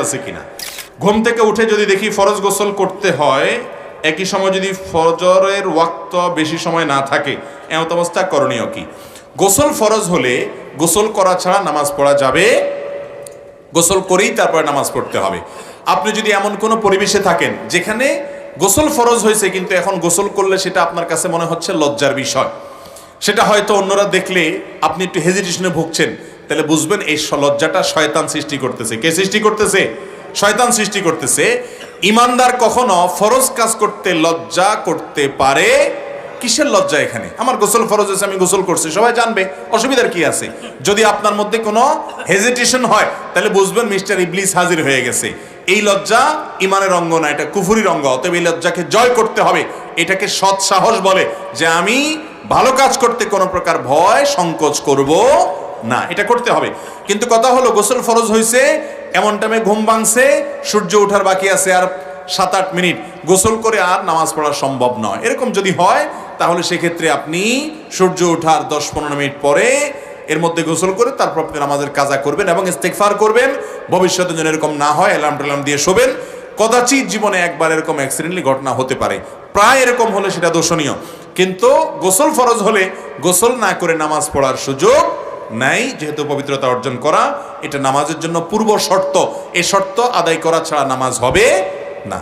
আছে কিনা। ঘুম থেকে উঠে যদি দেখি ফরজ গোসল করতে হয়, একই সময় যদি ফজরের ওয়াক্ত বেশি সময় না থাকে, এমত অবস্থা করণীয় কি? গোসল ফরজ হলে গোসল করা ছাড়া নামাজ পড়া যাবে, গোসল করেই তারপরে নামাজ পড়তে হবে। আপনি যদি এমন কোনো পরিবেশে থাকেন যেখানে গোসল ফরজ হয়েছে কিন্তু এখন গোসল করলে সেটা আপনার কাছে মনে হচ্ছে লজ্জার বিষয়, সেটা হয়তো অন্যরা দেখলে আপনি একটু হেজিটেশনে ভুগছেন, তাহলে বুঝবেন এই লজ্জাটা শয়তান সৃষ্টি করতেছে। কে সৃষ্টি করতেছে? শয়তান সৃষ্টি করতেছে। ইমানদার কখনো ফরজ কাজ করতে লজ্জা করতে পারে? কিসের লজ্জা এখানে? আমার গোসল ফরজ হয়েছে, আমি গোসল করছি, সবাই জানবে, অসুবিধার কি আছে? যদি আপনার মধ্যে কোনো হেজিটেশন হয় তাহলে বুঝবেন মিস্টার ইবলিস হাজির হয়ে গেছে। এই লজ্জা ইমানের অঙ্গ না, এটা কুফরির অঙ্গ। অতএব এই লজ্জাকে জয় করতে হবে। এটাকে সৎ সাহস বলে, যে আমি ভালো কাজ করতে কোনো প্রকার ভয় সংকোচ করব না, এটা করতে হবে। কিন্তু কথা হলো গোসল ফরজ হয়েছে, এমন টাইমে ঘুম ভাঙছে, সূর্য ওঠার বাকি আছে আর 7-8 মিনিট, গোসল করে আর নামাজ পড়া সম্ভব নয়। এরকম যদি হয় তাহলে সেক্ষেত্রে আপনি সূর্য ওঠার 10-15 মিনিট পরে এর মধ্যে গোসল করে তারপর আপনি নামাজের কাজা করবেন এবং ইস্তেগফার করবেন, ভবিষ্যতে যেন এরকম না হয় অ্যালার্ম টালার্ম দিয়ে শোবেন। কদাচিৎ জীবনে একবার এরকম অ্যাক্সিডেন্টলি ঘটনা হতে পারে, প্রায় এরকম হলে সেটা দোষণীয়। কিন্তু গোসল ফরজ হলে গোসল না করে নামাজ পড়ার সুযোগ নাই, যেহেতু পবিত্রতা অর্জন করা এটা নামাজের জন্য পূর্ব শর্ত। এই শর্ত আদায় করা ছাড়া নামাজ হবে না।